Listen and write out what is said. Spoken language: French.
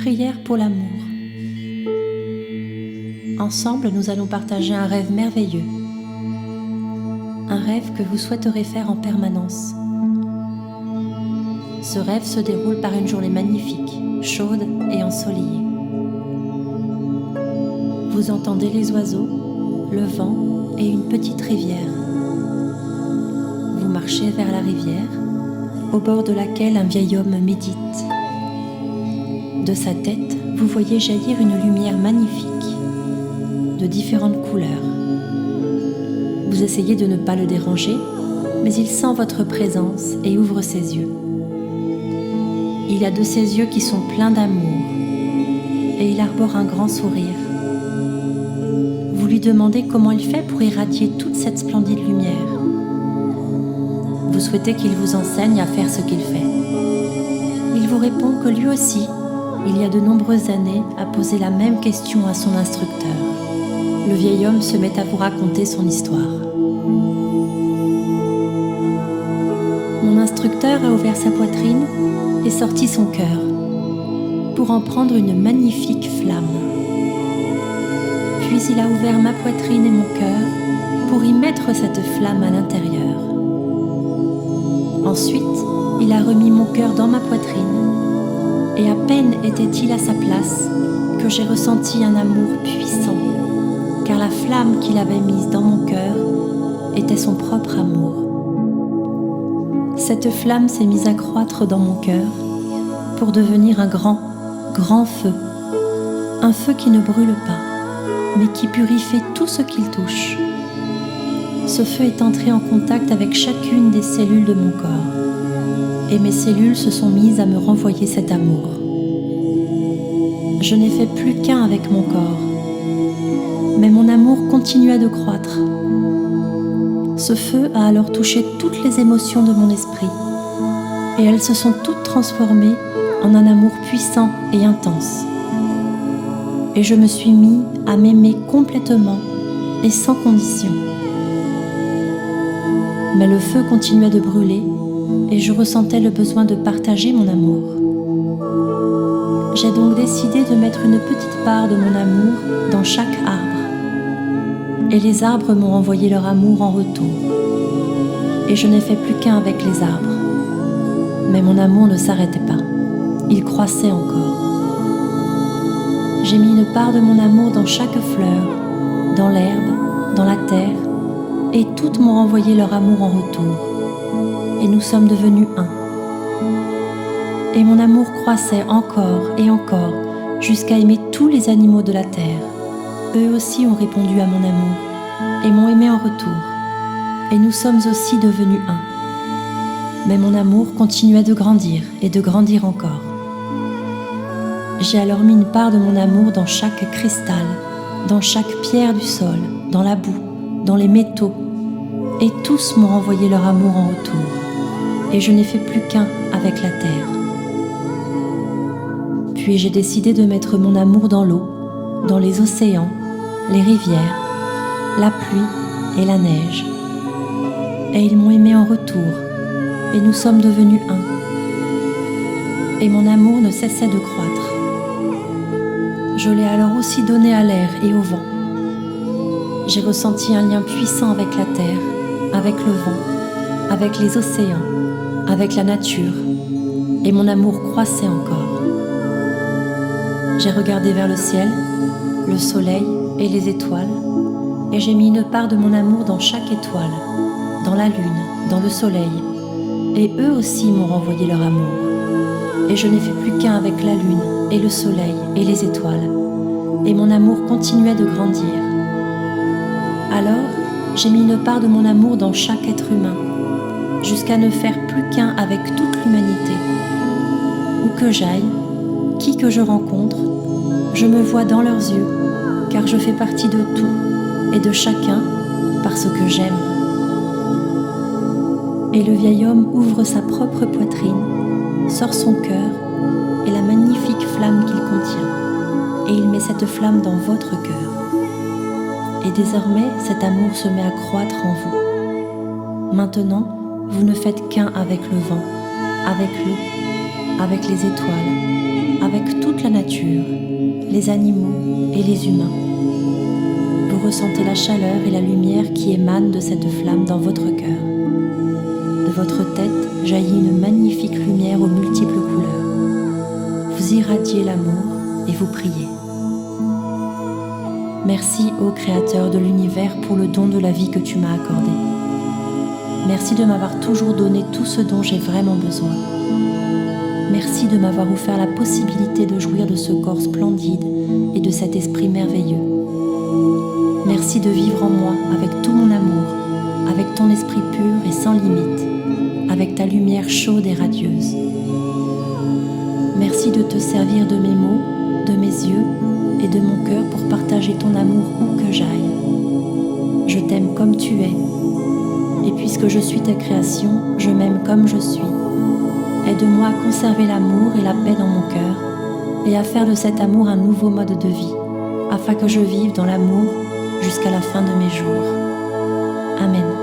prière pour l'amour. Ensemble, nous allons partager un rêve merveilleux. Un rêve que vous souhaiterez faire en permanence. Ce rêve se déroule par une journée magnifique, chaude et ensoleillée. Vous entendez les oiseaux, le vent et une petite rivière. Vous marchez vers la rivière, au bord de laquelle un vieil homme médite. De sa tête, vous voyez jaillir une lumière magnifique, de différentes couleurs. Vous essayez de ne pas le déranger, mais il sent votre présence et ouvre ses yeux. Il a de ses yeux qui sont pleins d'amour et il arbore un grand sourire. Vous lui demandez comment il fait pour irradier toute cette splendide lumière. Vous souhaitez qu'il vous enseigne à faire ce qu'il fait. Il vous répond que lui aussi, il y a de nombreuses années, a posé la même question à son instructeur. Le vieil homme se met à vous raconter son histoire. Mon instructeur a ouvert sa poitrine et sorti son cœur pour en prendre une magnifique flamme. Puis il a ouvert ma poitrine et mon cœur pour y mettre cette flamme à l'intérieur. Ensuite, il a remis mon cœur dans ma poitrine et à peine était-il à sa place que j'ai ressenti un amour puissant, car la flamme qu'il avait mise dans mon cœur était son propre amour. Cette flamme s'est mise à croître dans mon cœur pour devenir un grand, grand feu. Un feu qui ne brûle pas, mais qui purifie tout ce qu'il touche. Ce feu est entré en contact avec chacune des cellules de mon corps, et mes cellules se sont mises à me renvoyer cet amour. Je n'ai fait plus qu'un avec mon corps, mais mon amour continua de croître. Ce feu a alors touché toutes les émotions de mon esprit, et elles se sont toutes transformées en un amour puissant et intense. Et je me suis mis à m'aimer complètement et sans condition. Mais le feu continuait de brûler et je ressentais le besoin de partager mon amour. J'ai donc décidé de mettre une petite part de mon amour dans chaque arbre. Et les arbres m'ont envoyé leur amour en retour. Et je n'ai fait plus qu'un avec les arbres. Mais mon amour ne s'arrêtait pas. Il croissait encore. J'ai mis une part de mon amour dans chaque fleur, dans l'herbe, dans la terre, et toutes m'ont renvoyé leur amour en retour. Et nous sommes devenus un. Et mon amour croissait encore et encore, jusqu'à aimer tous les animaux de la terre. Eux aussi ont répondu à mon amour, et m'ont aimé en retour. Et nous sommes aussi devenus un. Mais mon amour continuait de grandir et de grandir encore. J'ai alors mis une part de mon amour dans chaque cristal, dans chaque pierre du sol, dans la boue, dans les métaux, et tous m'ont renvoyé leur amour en retour, et je n'ai fait plus qu'un avec la terre. Puis j'ai décidé de mettre mon amour dans l'eau, dans les océans, les rivières, la pluie et la neige. Et ils m'ont aimé en retour, et nous sommes devenus un. Et mon amour ne cessait de croître. Je l'ai alors aussi donné à l'air et au vent. J'ai ressenti un lien puissant avec la terre, avec le vent, avec les océans, avec la nature, et mon amour croissait encore. J'ai regardé vers le ciel, le soleil et les étoiles, et j'ai mis une part de mon amour dans chaque étoile, dans la lune, dans le soleil, et eux aussi m'ont renvoyé leur amour. Et je n'ai fait plus qu'un avec la lune et le soleil et les étoiles, et mon amour continuait de grandir. Alors, j'ai mis une part de mon amour dans chaque être humain, jusqu'à ne faire plus qu'un avec toute l'humanité. Où que j'aille, qui que je rencontre, je me vois dans leurs yeux, car je fais partie de tout et de chacun parce que j'aime. Et le vieil homme ouvre sa propre poitrine, sort son cœur et la magnifique flamme qu'il contient, et il met cette flamme dans votre cœur. Et désormais, cet amour se met à croître en vous. Maintenant, vous ne faites qu'un avec le vent, avec l'eau, avec les étoiles, avec toute la nature, les animaux et les humains. Vous ressentez la chaleur et la lumière qui émanent de cette flamme dans votre cœur. De votre tête jaillit une magnifique lumière aux multiples couleurs. Vous irradiez l'amour et vous priez. Merci, ô Créateur de l'univers, pour le don de la vie que tu m'as accordé. Merci de m'avoir toujours donné tout ce dont j'ai vraiment besoin. Merci de m'avoir offert la possibilité de jouir de ce corps splendide et de cet esprit merveilleux. Merci de vivre en moi avec tout mon amour, avec ton esprit pur et sans limite, avec ta lumière chaude et radieuse. Merci de te servir de mes mots, de mes yeux et de mon cœur pour partager ton amour où que j'aille. Je t'aime comme tu es, et puisque je suis ta création, je m'aime comme je suis. Aide-moi à conserver l'amour et la paix dans mon cœur, et à faire de cet amour un nouveau mode de vie, afin que je vive dans l'amour jusqu'à la fin de mes jours. Amen.